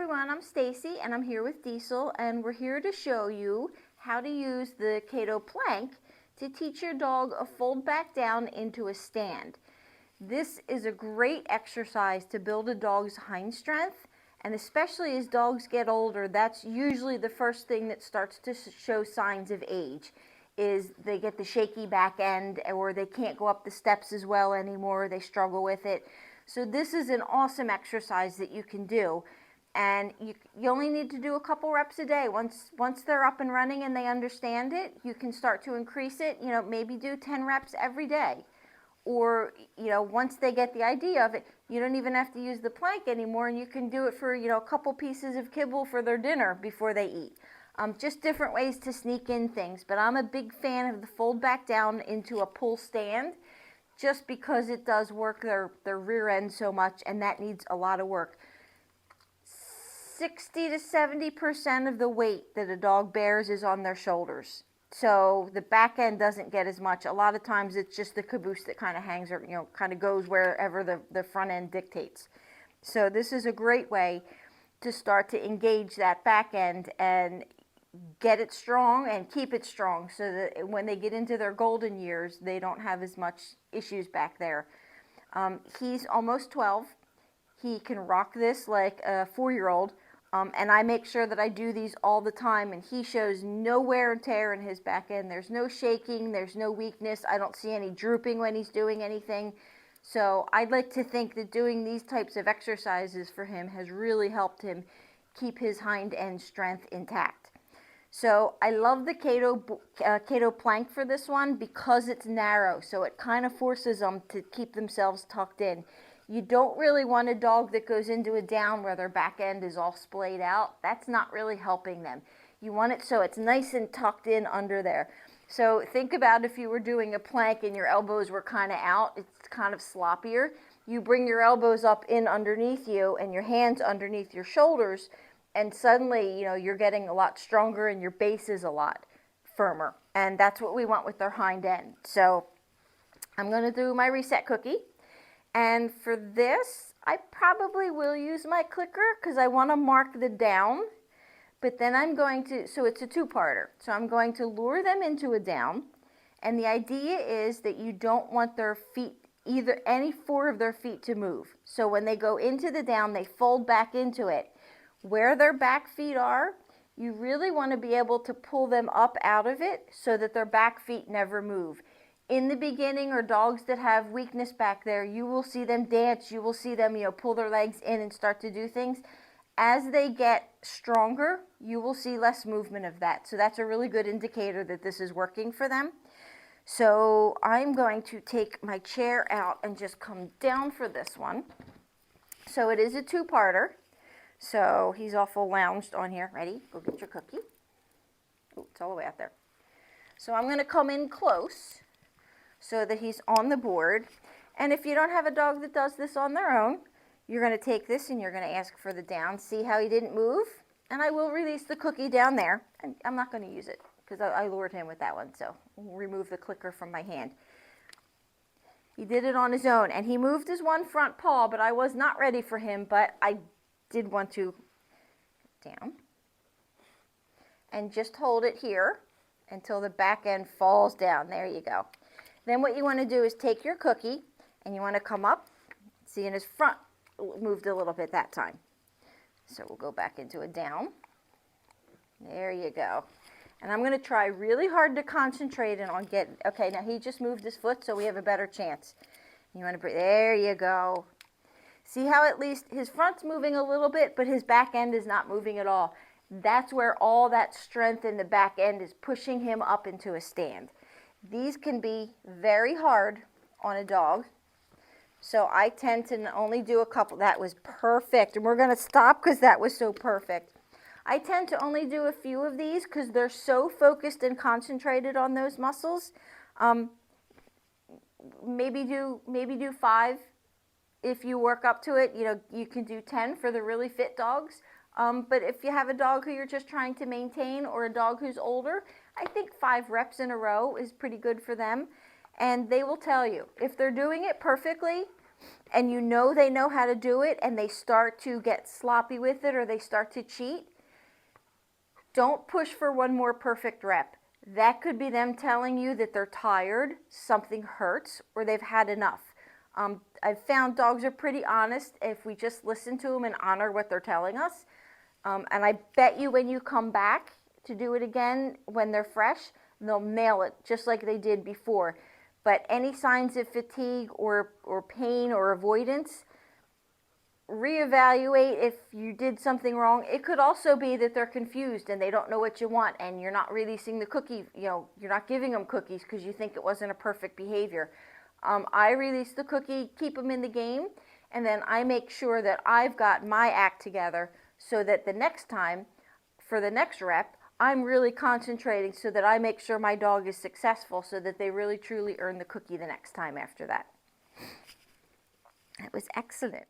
everyone, I'm Stacey and I'm here with Diesel, and we're here to show you how to use the Cato plank to teach your dog a fold back down into a stand. This is a great exercise to build a dog's hind strength, and especially as dogs get older, that's usually the first thing that starts to show signs of age, is they get the shaky back end, or they can't go up the steps as well anymore, they struggle with it. So this is an awesome exercise that you can do. And you only need to do a couple reps a day. Once they're up and running and they understand it, you can start to increase it. Maybe do 10 reps every day. Or, once they get the idea of it, you don't even have to use the plank anymore, and you can do it for, a couple pieces of kibble for their dinner before they eat. Just different ways to sneak in things. But I'm a big fan of the fold back down into a pull stand, just because it does work their rear end so much, and that needs a lot of work. 60 to 70% of the weight that a dog bears is on their shoulders. So the back end doesn't get as much. A lot of times it's just the caboose that kind of hangs, or kind of goes wherever the front end dictates. So this is a great way to start to engage that back end and get it strong and keep it strong, so that when they get into their golden years, they don't have as much issues back there. He's almost 12. He can rock this like a 4-year-old. And I make sure that I do these all the time, and he shows no wear and tear in his back end. There's no shaking, there's no weakness. I don't see any drooping when he's doing anything. So I'd like to think that doing these types of exercises for him has really helped him keep his hind end strength intact. So I love the Cato plank for this one because it's narrow, so it kind of forces them to keep themselves tucked in. You don't really want a dog that goes into a down where their back end is all splayed out. That's not really helping them. You want it so it's nice and tucked in under there. So think about if you were doing a plank and your elbows were kind of out, it's kind of sloppier. You bring your elbows up in underneath you and your hands underneath your shoulders, and suddenly, you're getting a lot stronger and your base is a lot firmer. And that's what we want with their hind end. So I'm going to do my reset cookie. And for this, I probably will use my clicker because I want to mark the down. But then I'm going to, so it's a two-parter. So I'm going to lure them into a down. And the idea is that you don't want their feet, any 4 of their feet to move. So when they go into the down, they fold back into it. Where their back feet are, you really want to be able to pull them up out of it so that their back feet never move. In the beginning, or dogs that have weakness back there, you will see them dance, you will see them, pull their legs in and start to do things. As they get stronger, you will see less movement of that. So that's a really good indicator that this is working for them. So I'm going to take my chair out and just come down for this one. So it is a two-parter. So he's awful lounged on here. Ready? Go get your cookie. Oh, it's all the way out there. So I'm going to come in close so that he's on the board. And if you don't have a dog that does this on their own, you're going to take this and you're going to ask for the down. See how he didn't move? And I will release the cookie down there. And I'm not going to use it because I lured him with that one. So we'll remove the clicker from my hand. He did it on his own. And he moved his one front paw, but I was not ready for him. But I did want to down. And just hold it here until the back end falls down. There you go. Then what you want to do is take your cookie and you want to come up. See, in his front moved a little bit that time. So we'll go back into a down. There you go. And I'm going to try really hard to concentrate on okay, now he just moved his foot, so we have a better chance. You want to bring, there you go. See how at least his front's moving a little bit, but his back end is not moving at all. That's where all that strength in the back end is pushing him up into a stand. These can be very hard on a dog. So I tend to only do a couple. That was perfect. And we're going to stop because that was so perfect. I tend to only do a few of these because they're so focused and concentrated on those muscles. Maybe do 5. If you work up to it, you can do 10 for the really fit dogs. But if you have a dog who you're just trying to maintain, or a dog who's older, I think 5 reps in a row is pretty good for them. And they will tell you, if they're doing it perfectly, and you know they know how to do it and they start to get sloppy with it or they start to cheat, don't push for one more perfect rep. That could be them telling you that they're tired, something hurts, or they've had enough. I've found dogs are pretty honest if we just listen to them and honor what they're telling us. And I bet you when you come back to do it again when they're fresh, they'll nail it just like they did before. But any signs of fatigue or pain or avoidance, reevaluate if you did something wrong. It could also be that they're confused and they don't know what you want and you're not releasing the cookie, you're not giving them cookies because you think it wasn't a perfect behavior. I release the cookie, keep them in the game, and then I make sure that I've got my act together so that the next time, for the next rep, I'm really concentrating so that I make sure my dog is successful so that they really truly earn the cookie the next time after that. That was excellent.